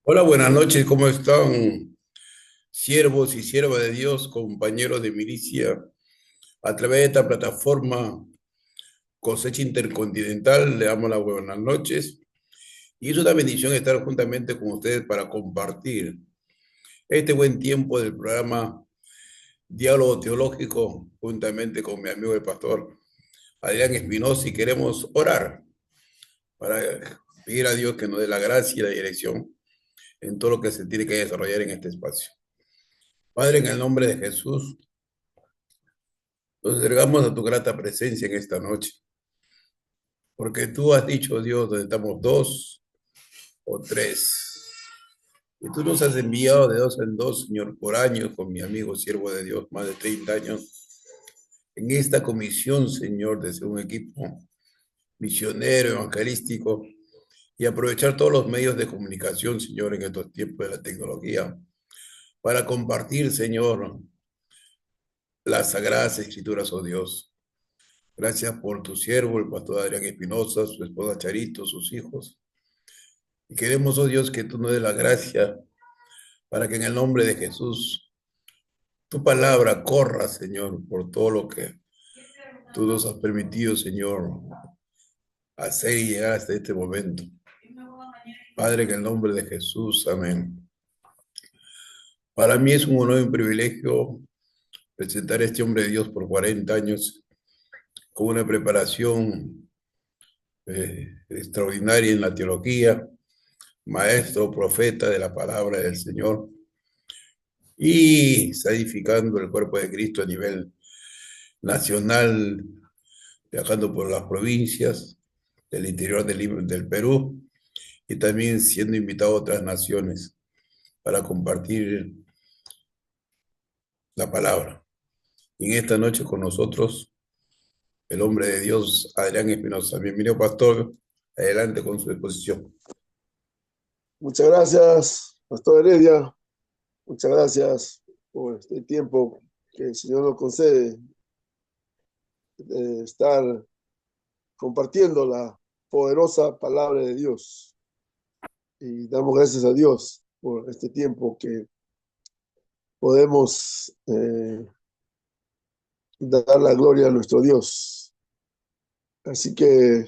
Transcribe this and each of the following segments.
Hola, buenas noches, ¿cómo están siervos y siervas de Dios, compañeros de milicia? A través de esta plataforma Cosecha Intercontinental, le damos las buenas noches y es una bendición estar juntamente con ustedes para compartir este buen tiempo del programa Diálogo Teológico, juntamente con mi amigo el pastor Adrián Espinosa, y queremos orar para pedir a Dios que nos dé la gracia y la dirección en todo lo que se tiene que desarrollar en este espacio. Padre, en el nombre de Jesús, nos entregamos a tu grata presencia en esta noche, porque tú has dicho, Dios, donde estamos dos o tres. Y tú nos has enviado de dos en dos, Señor, por años con mi amigo siervo de Dios, más de 30 años, en esta comisión, Señor, de ser un equipo misionero, evangelístico, y aprovechar todos los medios de comunicación, Señor, en estos tiempos de la tecnología, para compartir, Señor, las sagradas escrituras, oh Dios. Gracias por tu siervo, el pastor Adrián Espinosa, su esposa Charito, sus hijos. Y queremos, oh Dios, que tú nos des la gracia para que en el nombre de Jesús tu palabra corra, Señor, por todo lo que tú nos has permitido, Señor, hacer y llegar hasta este momento. Padre, en el nombre de Jesús, amén. Para mí es un honor y un privilegio presentar a este hombre de Dios por 40 años con una preparación extraordinaria en la teología, maestro, profeta de la palabra del Señor, y está edificando el cuerpo de Cristo a nivel nacional, viajando por las provincias del interior del Perú y también siendo invitado a otras naciones para compartir la palabra. Y en esta noche con nosotros el hombre de Dios, Adrián Espinosa. Bienvenido, pastor. Adelante con su exposición. Muchas gracias, Pastor Heredia. Muchas gracias por este tiempo que el Señor nos concede de estar compartiendo la poderosa palabra de Dios. Y damos gracias a Dios por este tiempo que podemos dar la gloria a nuestro Dios. Así que,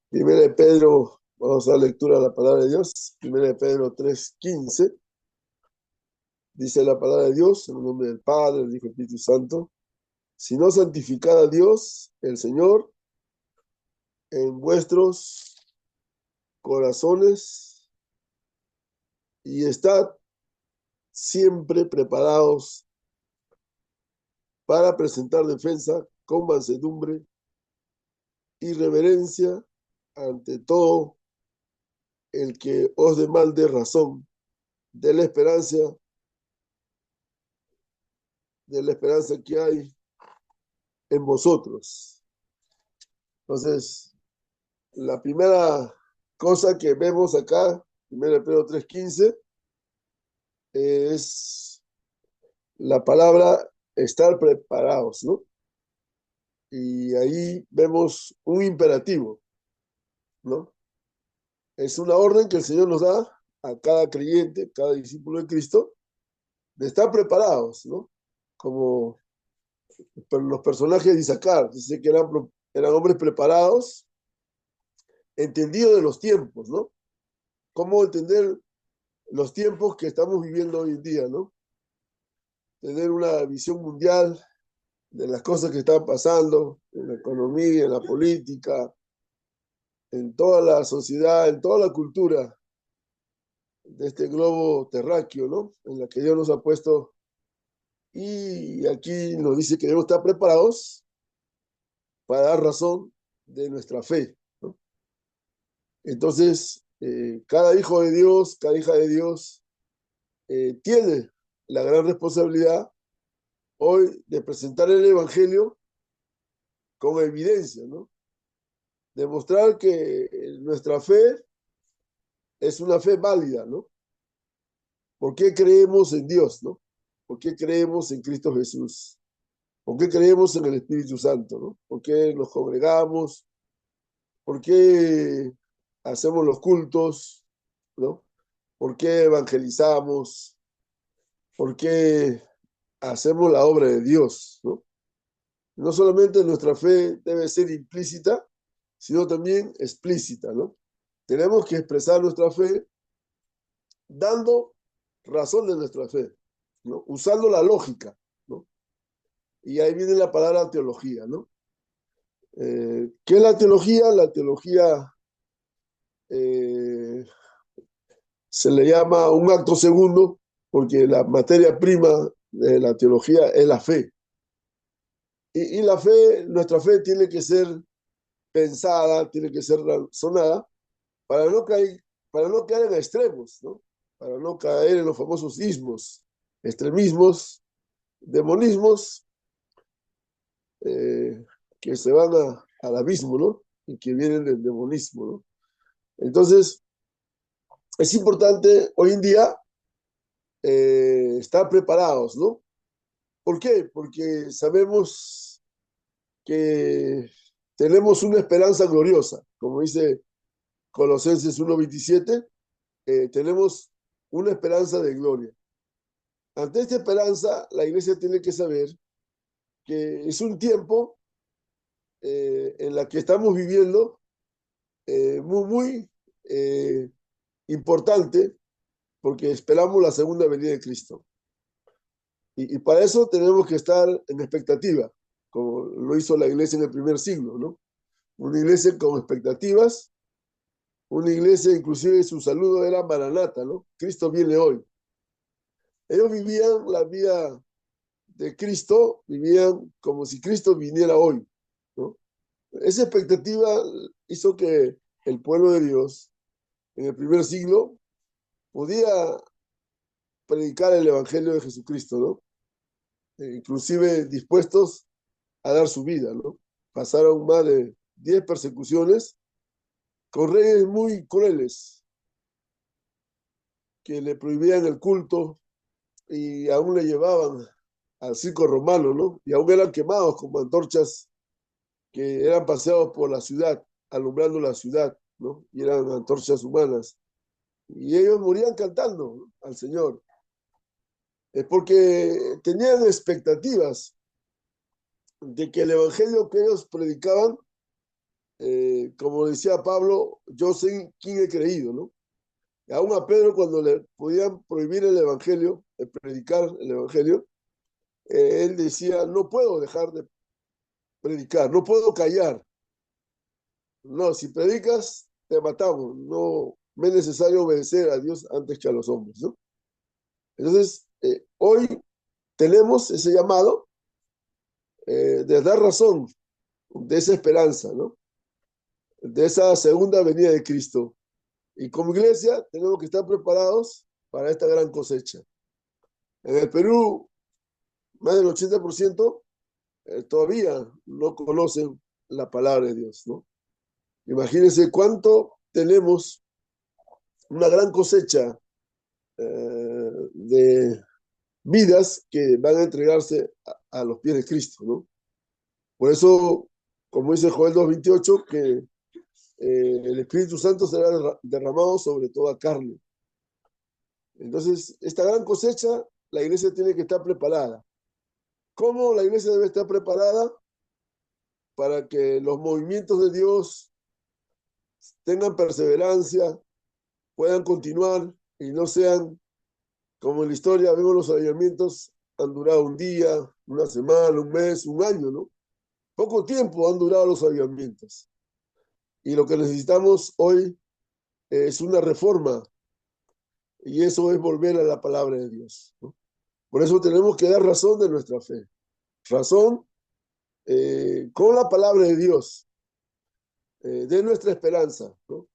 primero de Pedro, vamos a dar lectura a la palabra de Dios. Primero de Pedro 3:15. Dice la palabra de Dios, en el nombre del Padre, del Hijo y del Espíritu Santo. Sino santificad a Dios, el Señor, en vuestros corazones y estad siempre preparados para presentar defensa con mansedumbre y reverencia ante todo el que os demande razón de la esperanza que hay en vosotros. Entonces, la primera cosa que vemos acá, 1 Pedro 3:15, es la palabra estar preparados, ¿no? Y ahí vemos un imperativo, ¿no? Es una orden que el Señor nos da a cada creyente, cada discípulo de Cristo, de estar preparados, ¿no? Como los personajes de Isaacar, dice que eran hombres preparados, entendidos de los tiempos, ¿no? Cómo entender los tiempos que estamos viviendo hoy en día, ¿no? Tener una visión mundial de las cosas que están pasando en la economía, en la política, en toda la sociedad, en toda la cultura de este globo terráqueo, ¿no? En la que Dios nos ha puesto. Y aquí nos dice que debemos estar preparados para dar razón de nuestra fe, ¿no? Entonces, cada hijo de Dios, cada hija de Dios, tiene la gran responsabilidad hoy de presentar el Evangelio con evidencia, ¿no? Demostrar que nuestra fe es una fe válida, ¿no? ¿Por qué creemos en Dios, no? ¿Por qué creemos en Cristo Jesús? ¿Por qué creemos en el Espíritu Santo, no? ¿Por qué nos congregamos? ¿Por qué hacemos los cultos? ¿no? ¿Por qué evangelizamos? ¿Por qué hacemos la obra de Dios, ¿no? No solamente nuestra fe debe ser implícita, sino también explícita, ¿no? Tenemos que expresar nuestra fe dando razón de nuestra fe, ¿no? Usando la lógica, ¿no? Y ahí viene la palabra teología, ¿no? ¿Qué es la teología? La teología eh, se le llama un acto segundo porque la materia prima de la teología es la fe. Y la fe, nuestra fe tiene que ser pensada, tiene que ser razonada para no caer en extremos, ¿no? Para no caer en los famosos ismos, extremismos, demonismos, eh, que se van al abismo, ¿no? Y que vienen del demonismo, ¿no? Entonces, es importante hoy en día estar preparados, ¿no? ¿Por qué? Porque sabemos que tenemos una esperanza gloriosa, como dice Colosenses 1:27, tenemos una esperanza de gloria. Ante esta esperanza, la iglesia tiene que saber que es un tiempo en la que estamos viviendo muy importante porque esperamos la segunda venida de Cristo. Y para eso tenemos que estar en expectativa, como lo hizo la iglesia en el primer siglo, ¿no? Una iglesia con expectativas, una iglesia inclusive su saludo era Maranata, ¿no? Cristo viene hoy. Ellos vivían la vida de Cristo, vivían como si Cristo viniera hoy, ¿no? Esa expectativa hizo que el pueblo de Dios en el primer siglo podía predicar el Evangelio de Jesucristo, ¿no? Inclusive dispuestos a dar su vida, ¿no? Pasaron más de 10 persecuciones con reyes muy crueles que le prohibían el culto y aún le llevaban al circo romano, ¿no? Y aún eran quemados como antorchas que eran paseados por la ciudad, alumbrando la ciudad, ¿no? Y eran antorchas humanas. Y ellos morían cantando, ¿no?, al Señor. Es porque tenían expectativas de que el evangelio que ellos predicaban, como decía Pablo, yo sé quién he creído, ¿no? Y aún a Pedro, cuando le podían prohibir el evangelio, el predicar el evangelio, él decía, no puedo dejar de predicar, no puedo callar. No, si predicas, te matamos. No, me es necesario obedecer a Dios antes que a los hombres, ¿no? Entonces, hoy tenemos ese llamado de dar razón de esa esperanza, ¿no? De esa segunda venida de Cristo. Y como iglesia tenemos que estar preparados para esta gran cosecha. En el Perú, más del 80% todavía no conocen la palabra de Dios, ¿no? Imagínense cuánto tenemos, una gran cosecha de vidas que van a entregarse a los pies de Cristo, ¿no? Por eso, como dice Joel 2:28, que el Espíritu Santo será derramado sobre toda carne. Entonces, esta gran cosecha, la iglesia tiene que estar preparada. ¿Cómo la iglesia debe estar preparada? Para que los movimientos de Dios tengan perseverancia, puedan continuar y no sean, como en la historia vemos, los avivamientos han durado un día, una semana, un mes, un año, ¿no? Poco tiempo han durado los avivamientos. Y lo que necesitamos hoy es una reforma, y eso es volver a la palabra de Dios, ¿no? Por eso tenemos que dar razón de nuestra fe. Razón con la palabra de Dios, de nuestra esperanza, ¿no?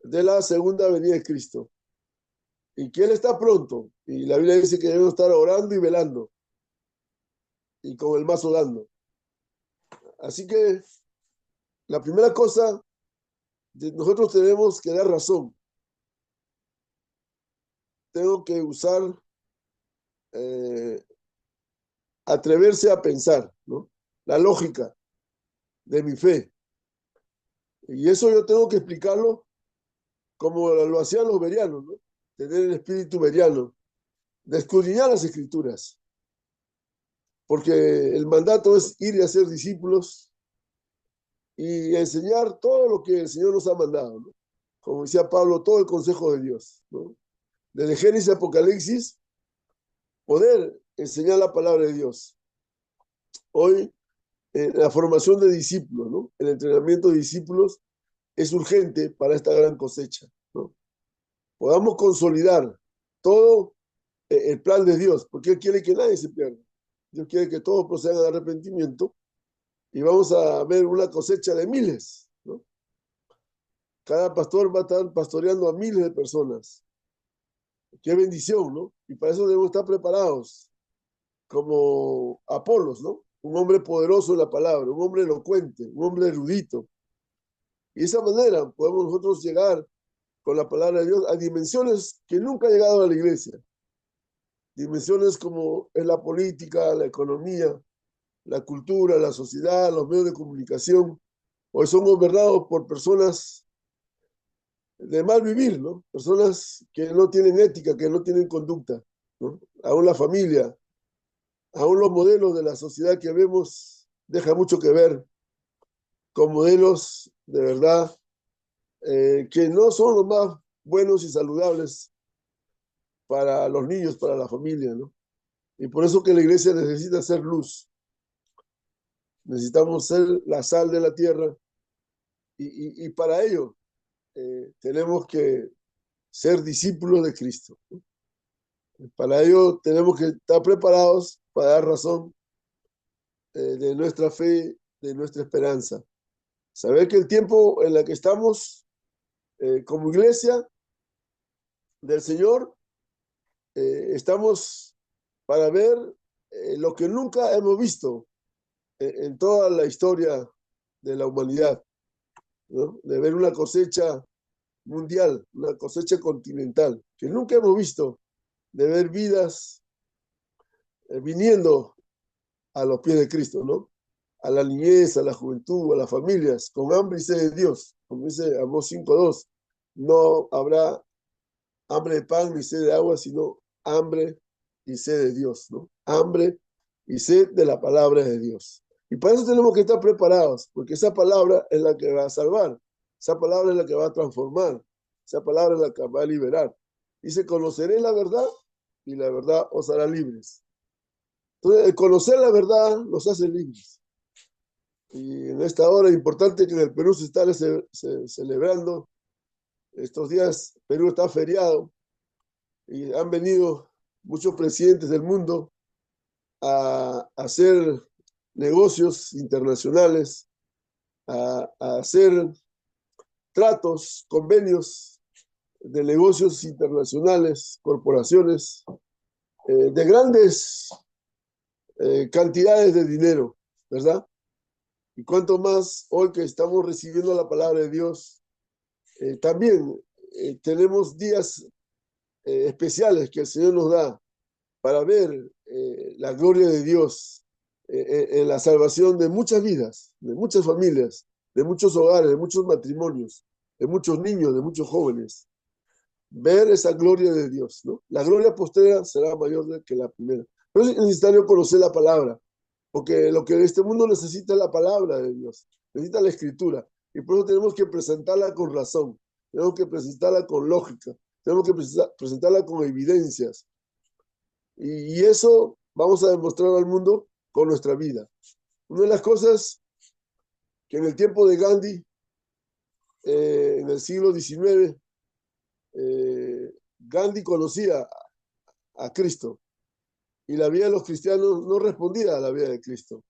De la segunda venida de Cristo. Y que Él está pronto. Y la Biblia dice que debemos estar orando y velando. Y con el mazo dando. Así que la primera cosa, nosotros tenemos que dar razón. Tengo que usar, eh, atreverse a pensar, ¿no? La lógica de mi fe. Y eso yo tengo que explicarlo como lo hacían los berianos, ¿no? Tener el espíritu beriano, de escudriñar las escrituras, porque el mandato es ir y hacer discípulos y enseñar todo lo que el Señor nos ha mandado, ¿no? Como decía Pablo, todo el consejo de Dios, ¿no? Desde Génesis a Apocalipsis, poder enseñar la palabra de Dios. Hoy, la formación de discípulos, ¿no? El entrenamiento de discípulos es urgente para esta gran cosecha, ¿no? Podamos consolidar todo el plan de Dios, porque Él quiere que nadie se pierda. Dios quiere que todos procedan al arrepentimiento y vamos a ver una cosecha de miles, ¿no? Cada pastor va a estar pastoreando a miles de personas. Qué bendición, ¿no? Y para eso debemos estar preparados, como Apolos, ¿no? Un hombre poderoso en la palabra, un hombre elocuente, un hombre erudito. Y de esa manera podemos nosotros llegar con la palabra de Dios a dimensiones que nunca ha llegado a la iglesia. Dimensiones como es la política, la economía, la cultura, la sociedad, los medios de comunicación. Hoy son gobernados por personas de mal vivir, ¿no? Personas que no tienen ética, que no tienen conducta, ¿no? Aún la familia, aún los modelos de la sociedad que vemos deja mucho que ver con modelos de verdad que no son los más buenos y saludables para los niños, para la familia, ¿no? Y por eso que la iglesia necesita ser luz. Necesitamos ser la sal de la tierra y para ello tenemos que ser discípulos de Cristo. Para ello tenemos que estar preparados para dar razón de nuestra fe, de nuestra esperanza. Saber que el tiempo en el que estamos como iglesia del Señor, estamos para ver lo que nunca hemos visto en toda la historia de la humanidad, ¿no? De ver una cosecha mundial, una cosecha continental, que nunca hemos visto, de ver vidas viniendo a los pies de Cristo, ¿no? A la niñez, a la juventud, a las familias, con hambre y sed de Dios, como dice Amós 5:2, no habrá hambre de pan ni sed de agua, sino hambre y sed de Dios, ¿no? Hambre y sed de la palabra de Dios. Y para eso tenemos que estar preparados, porque esa palabra es la que va a salvar, esa palabra es la que va a transformar, esa palabra es la que va a liberar. Dice, conoceréis la verdad y la verdad os hará libres. Entonces, el conocer la verdad nos hace libres. Y en esta hora es importante que en el Perú se está celebrando. Estos días Perú está feriado y han venido muchos presidentes del mundo a hacer negocios internacionales, a hacer tratos, convenios de negocios internacionales, corporaciones, de grandes cantidades de dinero, ¿verdad? Y cuanto más hoy que estamos recibiendo la palabra de Dios, también tenemos días especiales que el Señor nos da para ver la gloria de Dios en la salvación de muchas vidas, de muchas familias, de muchos hogares, de muchos matrimonios, de muchos niños, de muchos jóvenes. Ver esa gloria de Dios, ¿no? La gloria postrera será mayor que la primera. Pero es necesario conocer la palabra, porque lo que este mundo necesita es la palabra de Dios, necesita la escritura, y por eso tenemos que presentarla con razón, tenemos que presentarla con lógica, tenemos que presentarla con evidencias, y eso vamos a demostrar al mundo con nuestra vida. Una de las cosas que en el tiempo de Gandhi, en el siglo XIX, Gandhi conocía a Cristo, y la vida de los cristianos no respondía a la vida de Cristo.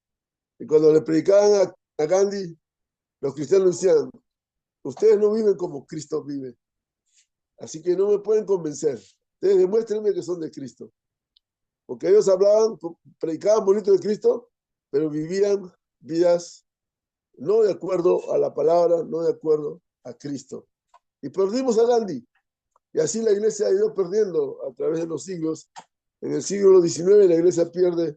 Y cuando le predicaban a Gandhi, los cristianos decían, ustedes no viven como Cristo vive, así que no me pueden convencer. Ustedes demuéstrenme que son de Cristo. Porque ellos hablaban, predicaban bonito de Cristo, pero vivían vidas no de acuerdo a la palabra, no de acuerdo a Cristo. Y perdimos a Gandhi. Y así la iglesia ha ido perdiendo a través de los siglos. En el siglo XIX la iglesia pierde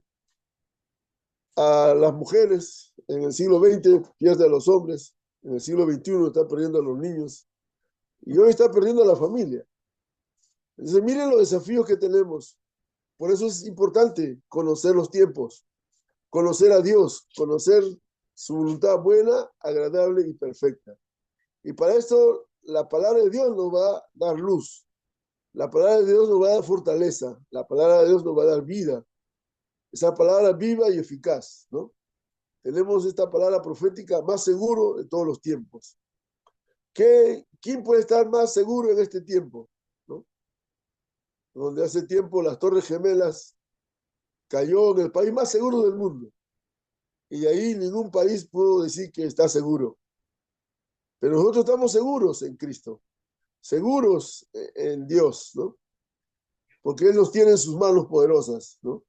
a las mujeres, en el siglo XX pierde a los hombres, en el siglo XXI está perdiendo a los niños. Y hoy está perdiendo a la familia. Entonces, miren los desafíos que tenemos. Por eso es importante conocer los tiempos, conocer a Dios, conocer su voluntad buena, agradable y perfecta. Y para esto, la palabra de Dios nos va a dar luz. La palabra de Dios nos va a dar fortaleza. La palabra de Dios nos va a dar vida. Esa palabra viva y eficaz, ¿no? Tenemos esta palabra profética más seguro de todos los tiempos. ¿Quién puede estar más seguro en este tiempo? ¿No? Donde hace tiempo las Torres Gemelas cayó en el país más seguro del mundo. Y ahí ningún país pudo decir que está seguro. Pero nosotros estamos seguros en Cristo, seguros en Dios, ¿no? Porque Él nos tiene en sus manos poderosas, ¿no?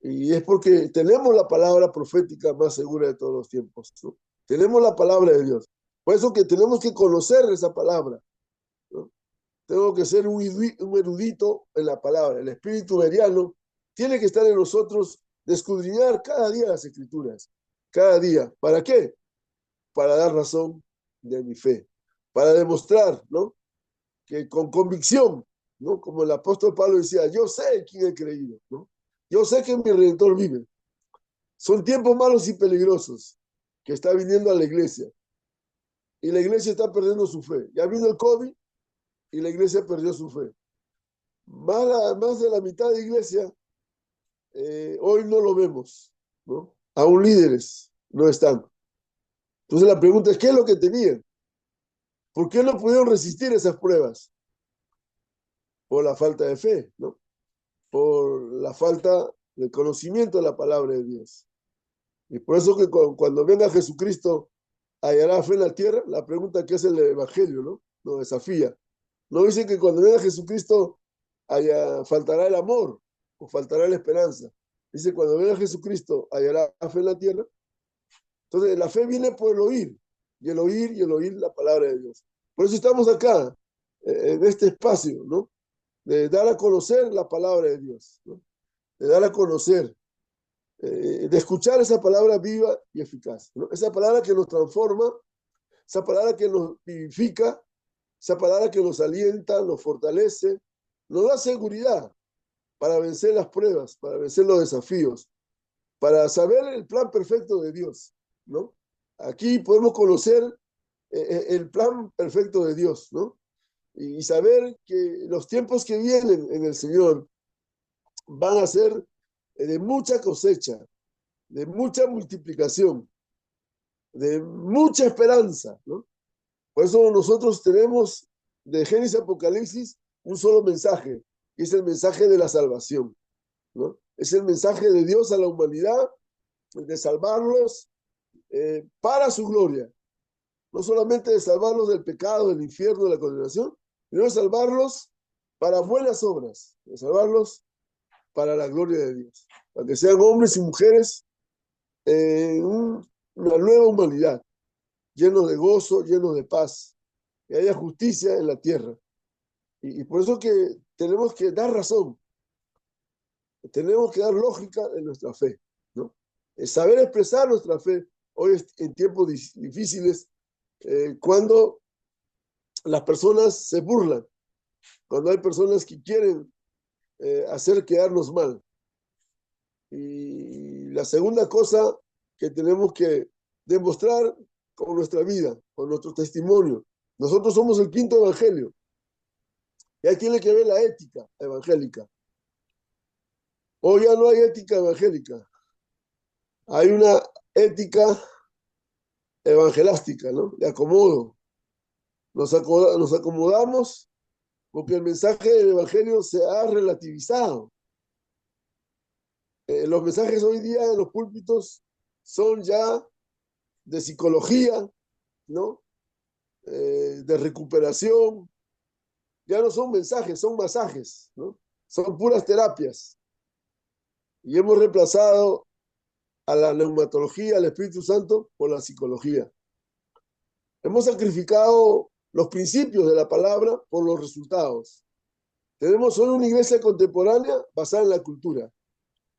Y es porque tenemos la palabra profética más segura de todos los tiempos, ¿no? Tenemos la palabra de Dios. Por eso que tenemos que conocer esa palabra, ¿no? Tengo que ser un erudito en la palabra. El espíritu veriano tiene que estar en nosotros de escudriñar cada día las escrituras. Cada día. ¿Para qué? Para dar razón de mi fe. Para demostrar, ¿no? Que con convicción, ¿no? Como el apóstol Pablo decía, yo sé en quién he creído, ¿no? Yo sé que mi Redentor vive. Son tiempos malos y peligrosos que está viniendo a la iglesia. Y la iglesia está perdiendo su fe. Ya vino el COVID y la iglesia perdió su fe. Más de la mitad de iglesia hoy no lo vemos, ¿no? Aún líderes no están. Entonces la pregunta es, ¿qué es lo que tenían? ¿Por qué no pudieron resistir esas pruebas? Por la falta de fe, ¿no? Por la falta de conocimiento de la palabra de Dios. Y por eso que cuando venga Jesucristo, ¿hallará fe en la tierra? La pregunta que es el Evangelio, ¿no? Nos desafía. No dice que cuando venga Jesucristo faltará el amor o faltará la esperanza. Dice, cuando venga Jesucristo, ¿hallará fe en la tierra? Entonces, la fe viene por el oír, y el oír la palabra de Dios. Por eso estamos acá, en este espacio, ¿no? De dar a conocer la palabra de Dios, ¿no? De dar a conocer, de escuchar esa palabra viva y eficaz, ¿no? Esa palabra que nos transforma, esa palabra que nos vivifica, esa palabra que nos alienta, nos fortalece, nos da seguridad para vencer las pruebas, para vencer los desafíos, para saber el plan perfecto de Dios, ¿no? Aquí podemos conocer el plan perfecto de Dios, ¿no? Y saber que los tiempos que vienen en el Señor van a ser de mucha cosecha, de mucha multiplicación, de mucha esperanza, ¿no? Por eso nosotros tenemos de Génesis a Apocalipsis un solo mensaje, y es el mensaje de la salvación, ¿no? Es el mensaje de Dios a la humanidad, de salvarlos para su gloria. No solamente de salvarlos del pecado, del infierno, de la condenación, sino de salvarlos para buenas obras, de salvarlos para la gloria de Dios, para que sean hombres y mujeres en una nueva humanidad, llenos de gozo, llenos de paz, que haya justicia en la tierra. Y por eso que tenemos que dar razón, tenemos que dar lógica en nuestra fe, ¿no? Es saber expresar nuestra fe hoy en tiempos difíciles, cuando las personas se burlan, cuando hay personas que quieren hacer quedarnos mal. Y la segunda cosa que tenemos que demostrar con nuestra vida, con nuestro testimonio. Nosotros somos el quinto evangelio. Y ahí tiene que ver la ética evangélica. Hoy ya no hay ética evangélica. Hay una ética evangelástica, ¿no? De acomodo. Nos acomodamos porque el mensaje del evangelio se ha relativizado. Los mensajes hoy día en los púlpitos son ya de psicología, ¿no? De recuperación. Ya no son mensajes, son masajes, ¿no? Son puras terapias. Y hemos reemplazado a la neumatología, al Espíritu Santo, por la psicología. Hemos sacrificado los principios de la palabra por los resultados. Tenemos solo una iglesia contemporánea basada en la cultura.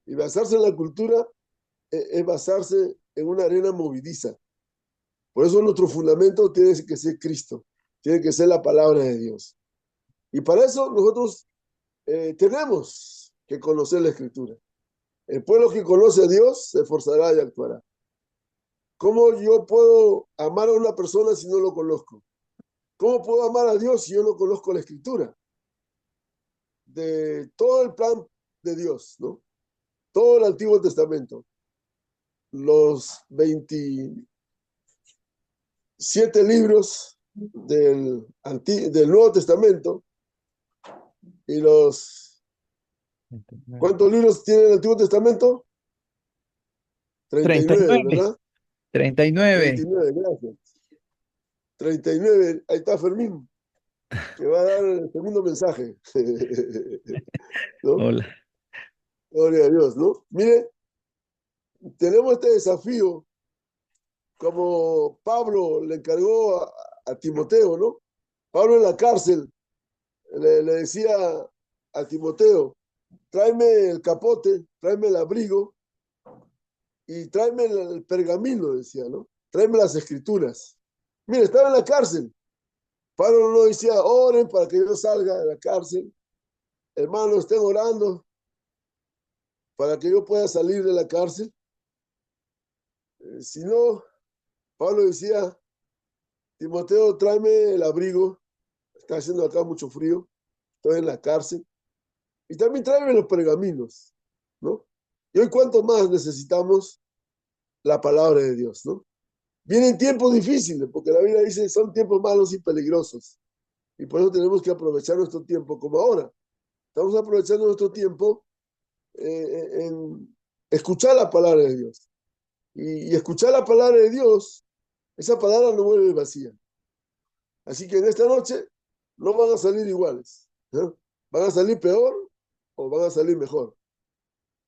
Y basarse en la cultura es basarse en una arena movediza. Por eso nuestro fundamento tiene que ser Cristo. tiene que ser la palabra de Dios. Y para eso nosotros tenemos que conocer la Escritura. El pueblo que conoce a Dios se esforzará y actuará. ¿Cómo yo puedo amar a una persona si no lo conozco? ¿Cómo puedo amar a Dios si yo no conozco la Escritura? De todo el plan de Dios, ¿no? Todo el Antiguo Testamento, los 27 libros del Nuevo Testamento y los... ¿Cuántos libros tiene el Antiguo Testamento? 39, 39, ¿verdad? 39. 39, gracias. 39, ahí está Fermín, que va a dar el segundo mensaje. ¿No? Hola. Gloria a Dios, ¿no? Mire, tenemos este desafío, como Pablo le encargó a Timoteo, ¿no? Pablo en la cárcel le decía a Timoteo, tráeme el capote, tráeme el abrigo y tráeme el pergamino, decía, ¿no? Tráeme las escrituras. Mire, estaba en la cárcel. Pablo no decía, oren para que yo salga de la cárcel. Hermanos, estén orando para que yo pueda salir de la cárcel. Si no, Pablo decía, Timoteo, tráeme el abrigo. Está haciendo acá mucho frío. Estoy en la cárcel. Y también tráeme los pergaminos, ¿no? Y hoy, ¿cuánto más necesitamos la palabra de Dios, ¿no? Vienen tiempos difíciles, porque la Biblia dice son tiempos malos y peligrosos. Y por eso tenemos que aprovechar nuestro tiempo como ahora. Estamos aprovechando nuestro tiempo en escuchar la palabra de Dios. Y escuchar la palabra de Dios, esa palabra no vuelve vacía. Así que en esta noche no van a salir iguales, ¿no? Van a salir peor o van a salir mejor.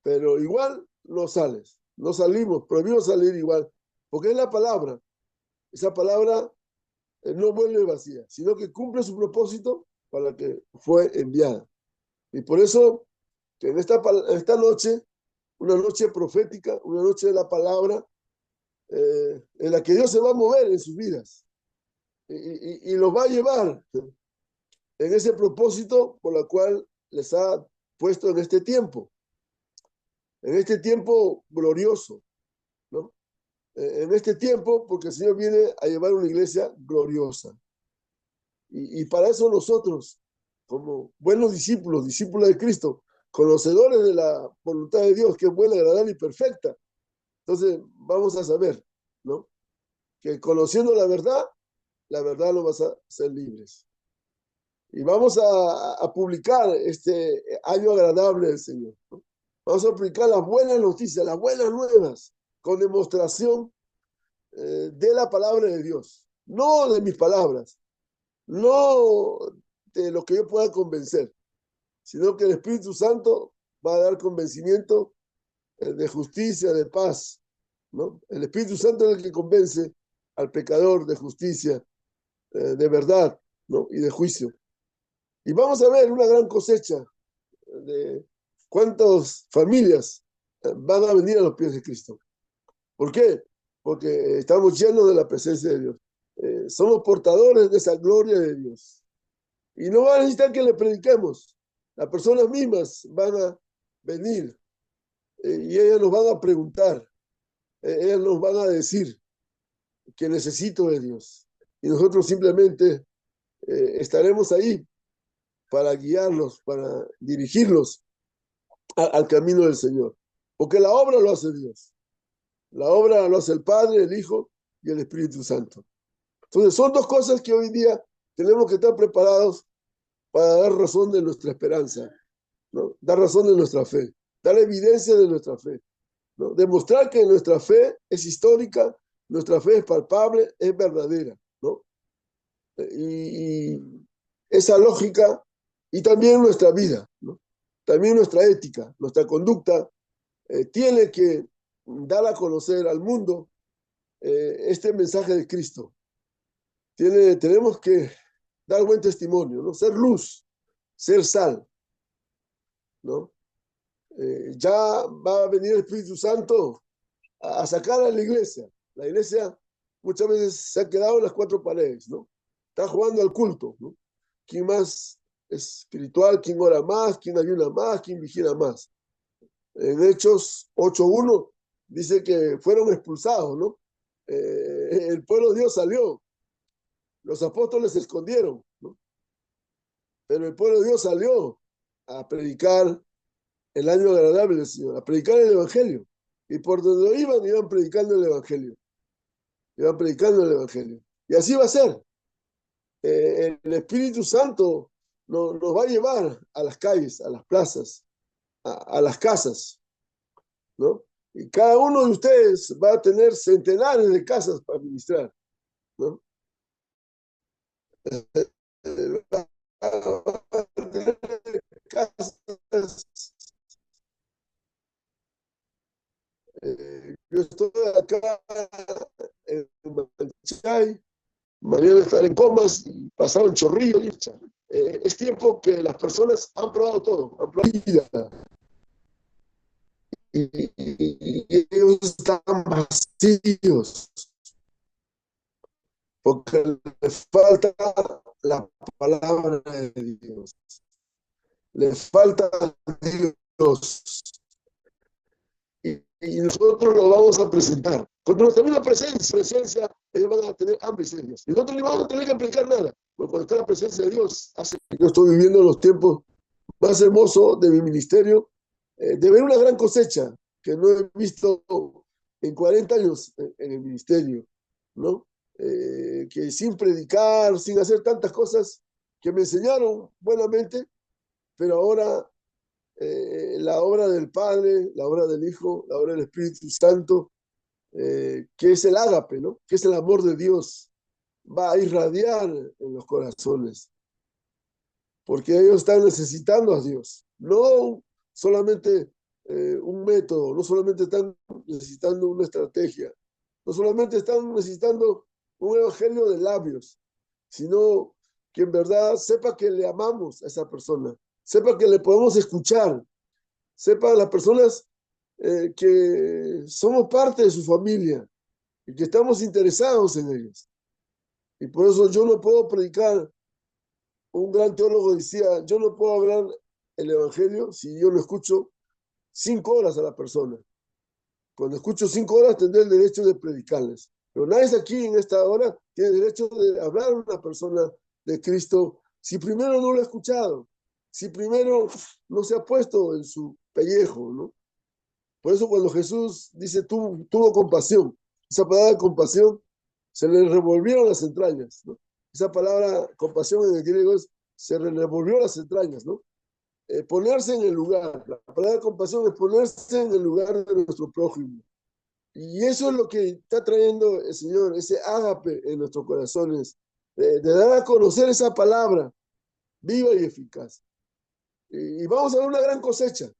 Pero igual no sales. No salimos, prohibimos salir igual. Porque es la palabra. Esa palabra no vuelve vacía, sino que cumple su propósito para el que fue enviada. Y por eso, que en esta noche, una noche profética, una noche de la palabra, en la que Dios se va a mover en sus vidas y los va a llevar en ese propósito por el cual les ha puesto en este tiempo glorioso, ¿no? En este tiempo, porque el Señor viene a llevar una iglesia gloriosa. Y para eso nosotros, como buenos discípulos, discípulos de Cristo, conocedores de la voluntad de Dios, que es buena, agradable y perfecta, entonces vamos a saber, ¿no? Que conociendo la verdad nos va a ser libres. Y vamos a publicar este año agradable del Señor, ¿no? Vamos a publicar las buenas noticias, las buenas nuevas, con demostración de la palabra de Dios, no de mis palabras, no de lo que yo pueda convencer, sino que el Espíritu Santo va a dar convencimiento de justicia, de paz, ¿no? El Espíritu Santo es el que convence al pecador de justicia, de verdad, ¿no? Y de juicio. Y vamos a ver una gran cosecha de cuántas familias van a venir a los pies de Cristo. ¿Por qué? Porque estamos llenos de la presencia de Dios. Somos portadores de esa gloria de Dios. Y no va a necesitar que le prediquemos. Las personas mismas van a venir y ellas nos van a preguntar, ellas nos van a decir que necesito de Dios. Y nosotros simplemente estaremos ahí para guiarlos, para dirigirlos al camino del Señor. Porque la obra lo hace Dios. La obra lo hace el Padre, el Hijo y el Espíritu Santo. Entonces son dos cosas que hoy día tenemos que estar preparados para dar razón de nuestra esperanza, ¿no? Dar razón de nuestra fe, dar evidencia de nuestra fe, ¿no? Demostrar que nuestra fe es histórica, nuestra fe es palpable, es verdadera, ¿no? Y esa lógica, y también nuestra vida, ¿no? También nuestra ética, nuestra conducta, tiene que dar a conocer al mundo este mensaje de Cristo. Tenemos que dar buen testimonio, ¿no? Ser luz, ser sal, ¿no? Ya va a venir el Espíritu Santo a sacar a la iglesia. La iglesia muchas veces se ha quedado en las cuatro paredes, ¿no? está jugando al culto, ¿no? ¿Quién más es espiritual? ¿Quién ora más? ¿Quién ayuna más? ¿Quién vigila más? En Hechos 8:1 dice que fueron expulsados, ¿no? El pueblo de Dios salió, los apóstoles se escondieron, ¿no? Pero el pueblo de Dios salió a predicar el año agradable del Señor, a predicar el Evangelio. Y por donde iban predicando el Evangelio. Iban predicando el Evangelio. Y así va a ser. El Espíritu Santo nos va a llevar a las calles, a las plazas, a las casas, ¿no? Y cada uno de ustedes va a tener centenares de casas para administrar, ¿no? Va a tener casas. Yo estoy acá en Manchay, mañana estaré en Comas, y pasado en Chorrillo. Es tiempo que las personas han probado todo, han probado vida. Y ellos están vacíos porque les falta la palabra de Dios, les falta Dios. Y nosotros lo vamos a presentar. Cuando nos tenemos la presencia, ellos van a tener hambre y sed de Dios. Y nosotros no vamos a tener que aplicar nada, porque cuando está la presencia de Dios, yo estoy viviendo los tiempos más hermosos de mi ministerio, de ver una gran cosecha que no he visto en 40 años en el ministerio, ¿no? Que sin predicar, sin hacer tantas cosas que me enseñaron buenamente, pero ahora la obra del Padre, la obra del Hijo, la obra del Espíritu Santo, que es el ágape, ¿no? Que es el amor de Dios, va a irradiar en los corazones, porque ellos están necesitando a Dios, no solamente un método, no solamente están necesitando una estrategia, no solamente están necesitando un evangelio de labios, sino que en verdad sepa que le amamos a esa persona, sepa que le podemos escuchar, sepa las personas que somos parte de su familia y que estamos interesados en ellos. Y por eso yo no puedo predicar. Un gran teólogo decía, yo no puedo hablar el evangelio si yo lo escucho 5 horas a la persona. Cuando escucho 5 horas tendré el derecho de predicarles. Pero nadie aquí en esta hora tiene derecho de hablar a una persona de Cristo si primero no lo ha escuchado, si primero no se ha puesto en su pellejo, ¿no? Por eso cuando Jesús dice tuvo compasión, esa palabra compasión se le revolvieron las entrañas, ¿no? Esa palabra compasión en el griego es se le revolvió las entrañas, ¿no? Ponerse en el lugar. La palabra compasión es ponerse en el lugar de nuestro prójimo. Y eso es lo que está trayendo el Señor, ese ágape en nuestros corazones, de dar a conocer esa palabra viva y eficaz. Y vamos a ver una gran cosecha.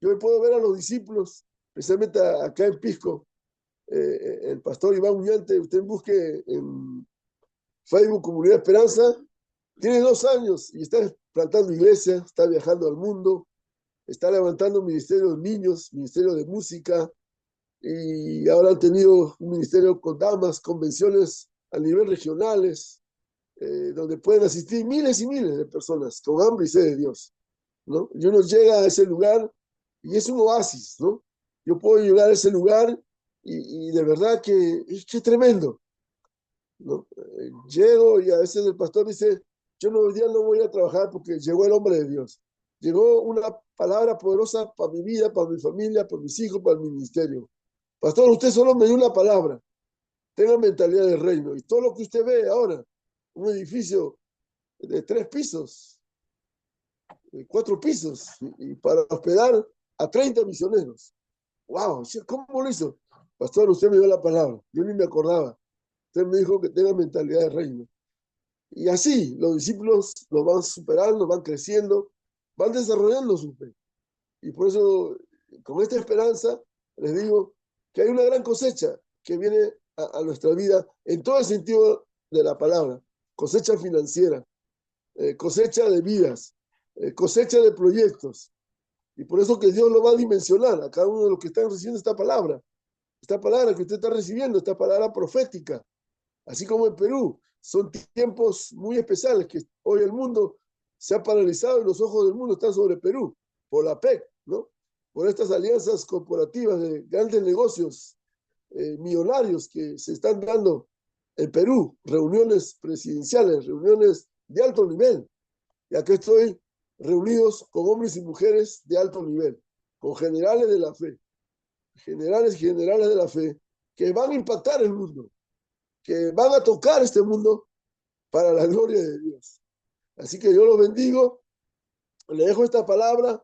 Yo puedo ver a los discípulos, especialmente acá en Pisco, el pastor Iván Uñante, usted busque en Facebook Comunidad Esperanza, tiene 2 años y está plantando iglesias, está viajando al mundo, está levantando ministerio de niños, ministerio de música, y ahora han tenido un ministerio con damas, convenciones a nivel regionales, donde pueden asistir miles y miles de personas con hambre y sed de Dios, ¿no? Y uno llega a ese lugar y es un oasis, ¿no? Yo puedo llegar a ese lugar y de verdad que es tremendo, ¿no? Llego y a veces el pastor dice, yo no, hoy día no voy a trabajar porque llegó el hombre de Dios. Llegó una palabra poderosa para mi vida, para mi familia, para mis hijos, para el ministerio. Pastor, usted solo me dio una palabra. Tenga mentalidad de reino. Y todo lo que usted ve ahora, un edificio de 3 pisos, de 4 pisos, y para hospedar a 30 misioneros. ¡Wow! ¿Cómo lo hizo? Pastor, usted me dio la palabra. Yo ni me acordaba. Usted me dijo que tenga mentalidad de reino. Y así, los discípulos lo van superando, van creciendo, van desarrollando su fe. Y por eso, con esta esperanza, les digo que hay una gran cosecha que viene a nuestra vida en todo el sentido de la palabra. Cosecha financiera, cosecha de vidas, cosecha de proyectos. Y por eso que Dios lo va a dimensionar a cada uno de los que están recibiendo esta palabra que usted está recibiendo, esta palabra profética. Así como en Perú, son tiempos muy especiales que hoy el mundo se ha paralizado y los ojos del mundo están sobre Perú por la PEC, ¿no? Por estas alianzas corporativas de grandes negocios millonarios que se están dando en Perú, reuniones presidenciales, reuniones de alto nivel. Y aquí estoy reunidos con hombres y mujeres de alto nivel, con generales de la fe, generales y generales de la fe, que van a impactar el mundo, que van a tocar este mundo para la gloria de Dios. Así que yo los bendigo, le dejo esta palabra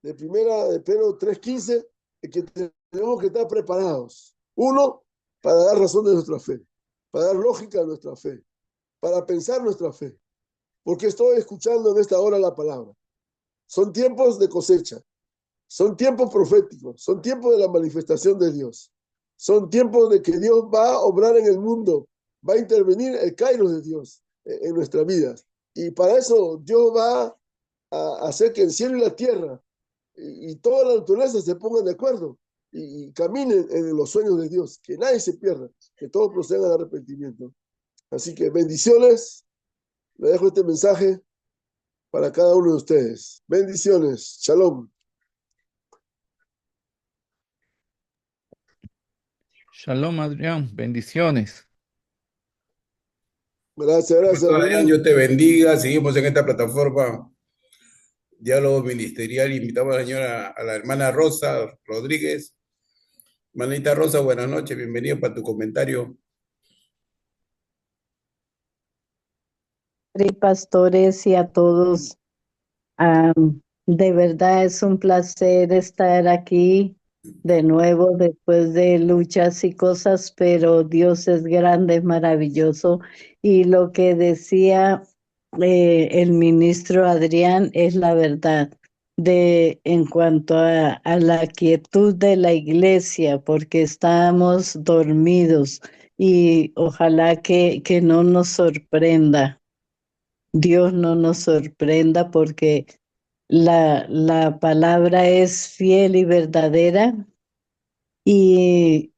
de primera de Pedro 3:15, que tenemos que estar preparados. Uno, para dar razón de nuestra fe, para dar lógica a nuestra fe, para pensar nuestra fe. Porque estoy escuchando en esta hora la palabra. Son tiempos de cosecha, son tiempos proféticos, son tiempos de la manifestación de Dios. Son tiempos de que Dios va a obrar en el mundo, va a intervenir el Kairos de Dios en nuestras vidas. Y para eso Dios va a hacer que el cielo y la tierra y toda la naturaleza se pongan de acuerdo y caminen en los sueños de Dios, que nadie se pierda, que todos procedan al arrepentimiento. Así que bendiciones, le dejo este mensaje para cada uno de ustedes. Bendiciones, shalom. Shalom, Adrián, bendiciones. Gracias, gracias, Adrián, Rodrigo. Dios te bendiga. Seguimos en esta plataforma Diálogo Ministerial. Invitamos a la señora, a la hermana Rosa Rodríguez. Hermanita Rosa, buenas noches, bienvenido para tu comentario. Y pastores y a todos. De verdad es un placer estar aquí de nuevo después de luchas y cosas, pero Dios es grande, es maravilloso. Y lo que decía el ministro Adrián es la verdad en cuanto a la quietud de la iglesia, porque estamos dormidos y ojalá que no nos sorprenda. Dios no nos sorprenda porque la palabra es fiel y verdadera y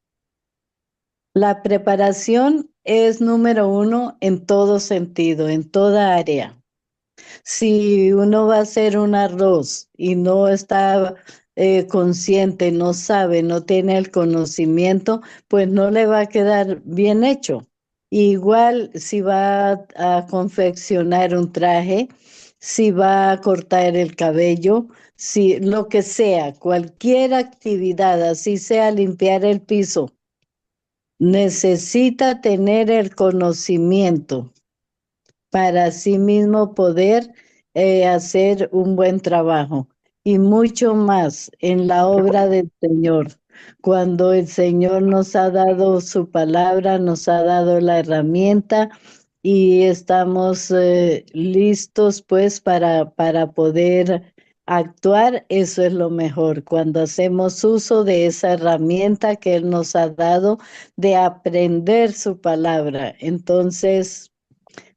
la preparación es número uno en todo sentido, en toda área. Si uno va a hacer un arroz y no está consciente, no sabe, no tiene el conocimiento, pues no le va a quedar bien hecho. Igual si va a confeccionar un traje, si va a cortar el cabello, si lo que sea, cualquier actividad, así sea limpiar el piso, necesita tener el conocimiento para sí mismo poder hacer un buen trabajo y mucho más en la obra del Señor. Cuando el Señor nos ha dado su palabra, nos ha dado la herramienta y estamos listos pues para poder actuar, eso es lo mejor. Cuando hacemos uso de esa herramienta que Él nos ha dado de aprender su palabra. Entonces,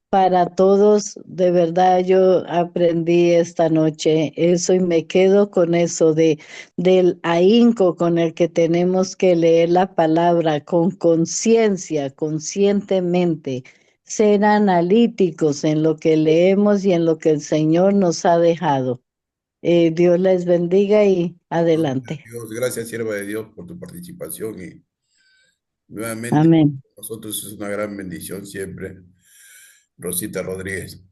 para todos, de verdad yo aprendí esta noche eso y me quedo con eso del ahínco con el que tenemos que leer la palabra con conciencia, conscientemente, ser analíticos en lo que leemos y en lo que el Señor nos ha dejado. Dios les bendiga y adelante. Dios, gracias, sierva de Dios, por tu participación y nuevamente, Amén. nosotros es una gran bendición siempre. Rosita Rodríguez,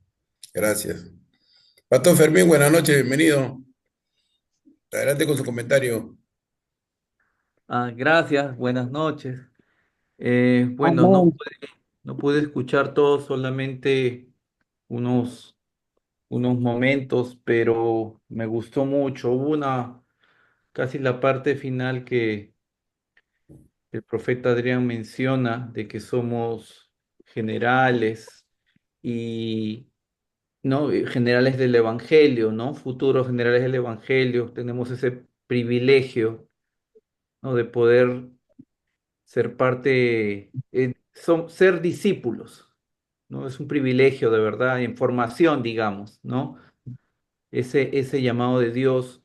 gracias. Pastor Fermín, buenas noches, bienvenido. Adelante con su comentario. Gracias, buenas noches. Bueno, Amén. no pude escuchar todo, solamente unos, unos momentos, pero me gustó mucho. Hubo casi la parte final que el profeta Adrián menciona de que somos generales y no. Generales del Evangelio, ¿no? Futuros generales del Evangelio. Tenemos ese privilegio, ¿no? De poder ser parte, ser discípulos, ¿no? Es un privilegio de verdad, en formación, digamos, ¿no? Ese llamado de Dios.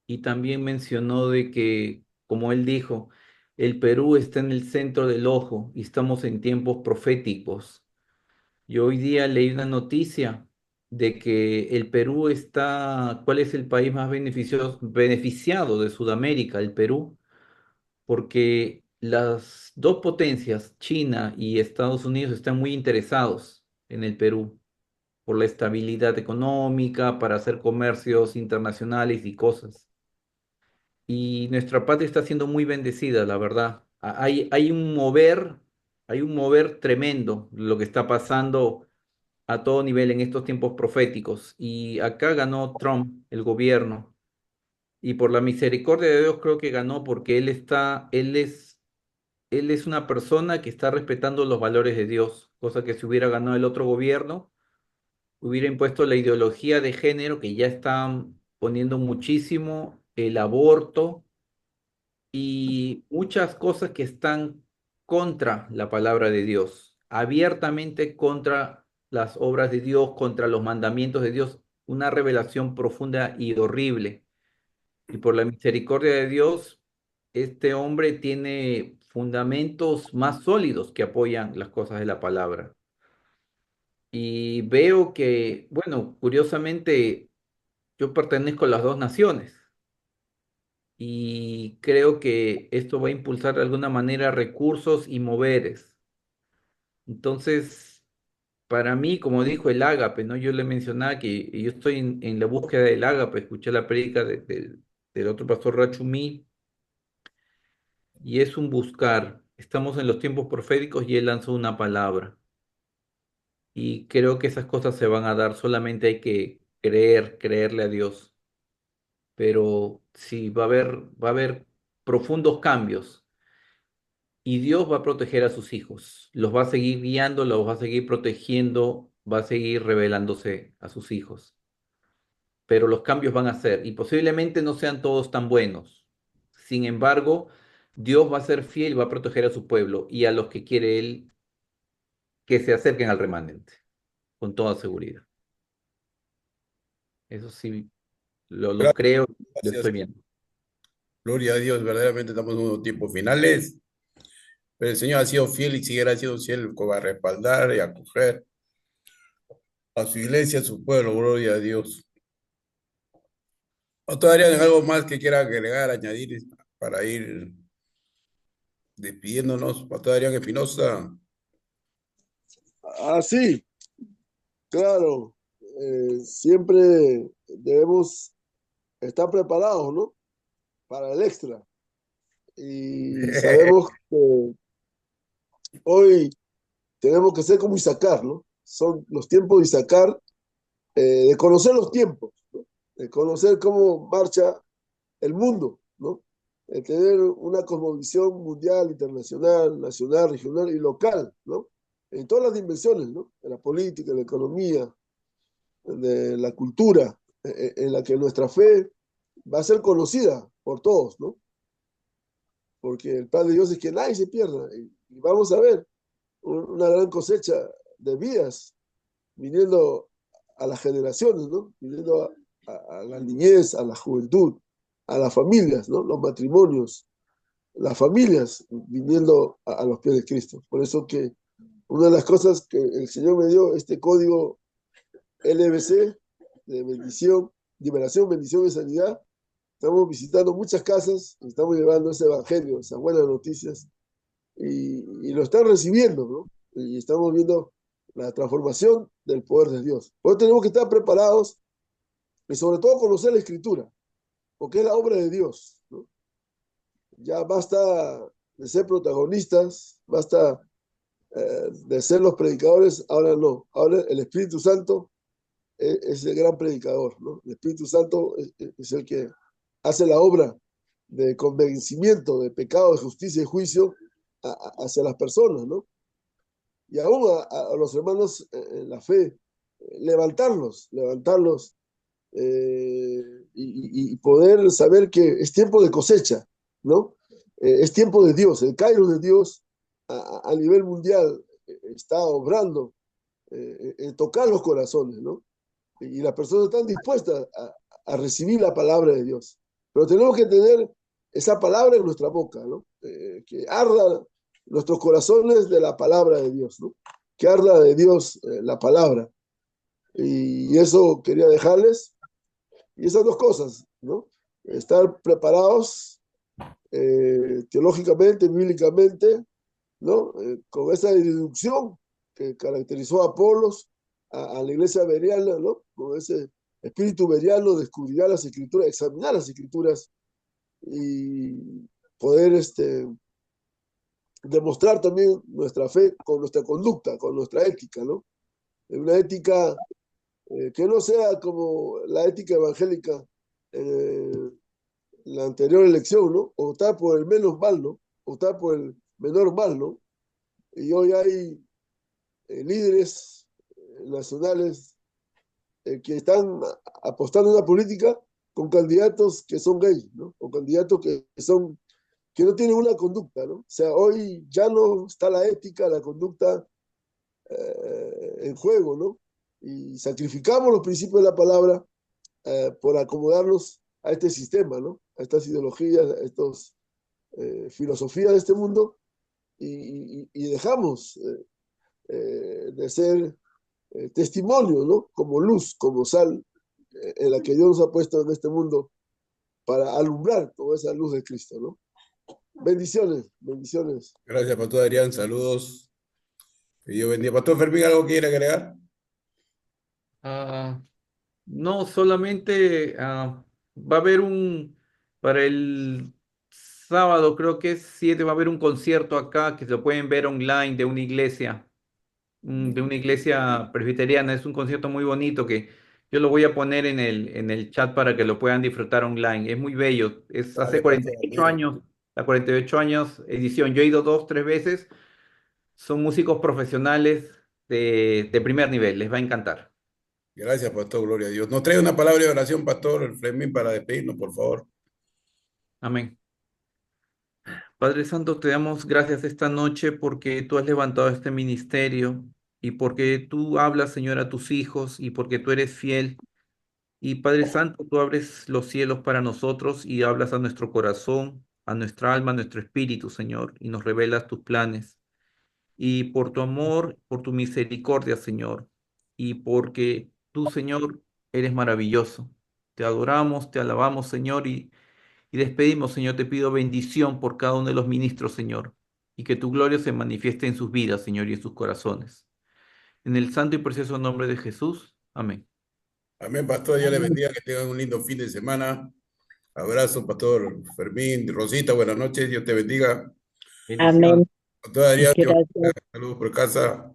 Y también mencionó de que, como él dijo, El Perú está en el centro del ojo y estamos en tiempos proféticos. Yo hoy día leí una noticia de que el Perú está, ¿cuál es el país más beneficiado de Sudamérica? El Perú, porque las dos potencias, China y Estados Unidos, están muy interesados en el Perú por la estabilidad económica, para hacer comercios internacionales y cosas. Y nuestra patria está siendo muy bendecida, la verdad. Hay un mover tremendo lo que está pasando a todo nivel en estos tiempos proféticos. Y acá ganó Trump, el gobierno. Y por la misericordia de Dios creo que ganó porque él es una persona que está respetando los valores de Dios, cosa que si hubiera ganado el otro gobierno, hubiera impuesto la ideología de género que ya están poniendo muchísimo, el aborto y muchas cosas que están contra la palabra de Dios, abiertamente contra las obras de Dios, contra los mandamientos de Dios, una revelación profunda y horrible. Y por la misericordia de Dios, este hombre tiene fundamentos más sólidos que apoyan las cosas de la palabra. Y veo que, bueno, curiosamente, yo pertenezco a las dos naciones y creo que esto va a impulsar de alguna manera recursos y moveres. Entonces, para mí, como dijo el ágape, ¿no? Yo le mencionaba que yo estoy en la búsqueda del ágape, escuché la prédica del otro pastor Rachumí, y es un buscar. Estamos en los tiempos proféticos y él lanzó una palabra. Y creo que esas cosas se van a dar, solamente hay que creerle a Dios. Pero sí, va a haber profundos cambios y Dios va a proteger a sus hijos, los va a seguir guiando, los va a seguir protegiendo, va a seguir revelándose a sus hijos. Pero los cambios van a ser y posiblemente no sean todos tan buenos. Sin embargo, Dios va a ser fiel y va a proteger a su pueblo y a los que quiere Él que se acerquen al remanente, con toda seguridad. Eso sí, lo creo, lo Gracias. estoy viendo. Gloria a Dios, verdaderamente estamos en unos tiempos finales, pero el Señor ha sido fiel y seguirá siendo fiel, que va a respaldar y acoger a su iglesia, a su pueblo, gloria a Dios. ¿O todavía hay algo más que quiera agregar, añadir para ir despidiéndonos? Pastor Adrián Espinosa. Ah, sí, claro. Siempre debemos estar preparados, ¿no? Para el extra. Y sabemos que hoy tenemos que ser como Isaacar, ¿no? Son los tiempos de Isaacar, de conocer los tiempos, ¿no? De conocer cómo marcha el mundo, ¿no? De tener una cosmovisión mundial, internacional, nacional, regional y local, ¿no? En todas las dimensiones, ¿no? En la política, en la economía, de la cultura, en la que nuestra fe va a ser conocida por todos, ¿no? Porque el plan de Dios es que nadie se pierda. Y vamos a ver una gran cosecha de vidas viniendo a las generaciones, ¿no? Viniendo a la niñez, a la juventud, a las familias, ¿no? Los matrimonios, las familias viniendo a los pies de Cristo. Por eso que una de las cosas que el Señor me dio, este código LBC de bendición, liberación, bendición y sanidad, estamos visitando muchas casas, estamos llevando ese evangelio, esas buenas noticias, y lo están recibiendo, ¿no? Y estamos viendo la transformación del poder de Dios. Por eso tenemos que estar preparados y sobre todo conocer la Escritura, porque es la obra de Dios, ¿no? Ya basta de ser protagonistas, basta de ser los predicadores, ahora no. Ahora el Espíritu Santo es el gran predicador, ¿no? El Espíritu Santo es el que hace la obra de convencimiento de pecado, de justicia y juicio hacia las personas, ¿no? Y aún a los hermanos en la fe, levantarlos y poder saber que es tiempo de cosecha, ¿no? Es tiempo de Dios, el Kairos de Dios a nivel mundial está obrando en tocar los corazones, ¿no? Y las personas están dispuestas a recibir la palabra de Dios. Pero tenemos que tener esa palabra en nuestra boca, ¿no? que arda nuestros corazones de la palabra de Dios, ¿no? Que arda de Dios la palabra. Y eso quería dejarles. Y esas dos cosas, ¿no? Estar preparados teológicamente, bíblicamente, ¿no? Con esa deducción que caracterizó a Apolos, a la iglesia bereana, ¿no? Con ese espíritu beriano de escudriñar las escrituras, examinar las escrituras y poder demostrar también nuestra fe con nuestra conducta, con nuestra ética, ¿no? Una ética que no sea como la ética evangélica en la anterior elección, ¿no? Optar por el menos mal, ¿no? Optar por el menor mal, ¿no? Y hoy hay líderes nacionales que están apostando a una política con candidatos que son gays, ¿no? O candidatos que no tienen una conducta, ¿no? O sea, hoy ya no está la ética, la conducta en juego, ¿no? Y sacrificamos los principios de la palabra por acomodarnos a este sistema, ¿no? A estas ideologías, a estas filosofías de este mundo y dejamos de ser testimonio, ¿no? Como luz, como sal en la que Dios nos ha puesto en este mundo para alumbrar toda esa luz de Cristo, ¿no? Bendiciones, bendiciones. Gracias, Pastor Adrián. Saludos. Que Dios bendiga. Pastor Fermín, ¿algo quiere agregar? Ah, no, solamente va a haber para el sábado, creo que es 7, va a haber un concierto acá que se lo pueden ver online de una iglesia presbiteriana. Es un concierto muy bonito que yo lo voy a poner en el chat para que lo puedan disfrutar online. Es muy bello. Es hace Dale, cuarenta Pastor, y ocho amén. años, la 48 años edición. Yo he ido 2, 3 veces. Son músicos profesionales de primer nivel. Les va a encantar. Gracias, Pastor. Gloria a Dios. Nos trae una palabra de oración, Pastor Fermín, para despedirnos, por favor. Amén. Padre Santo, te damos gracias esta noche porque tú has levantado este ministerio y porque tú hablas, Señor, a tus hijos y porque tú eres fiel. Y Padre Santo, tú abres los cielos para nosotros y hablas a nuestro corazón, a nuestra alma, a nuestro espíritu, Señor, y nos revelas tus planes. Y por tu amor, por tu misericordia, Señor, y porque tú, Señor, eres maravilloso. Te adoramos, te alabamos, Señor, y despedimos, Señor, te pido bendición por cada uno de los ministros, Señor, y que tu gloria se manifieste en sus vidas, Señor, y en sus corazones. En el santo y precioso nombre de Jesús. Amén. Amén, Pastor. Dios le bendiga. Que tengan un lindo fin de semana. Abrazo, Pastor Fermín. Rosita, buenas noches. Dios te bendiga. Bendiciones. Amén. Pastor Adrián, Dios te bendiga. Gracias. Saludos por casa.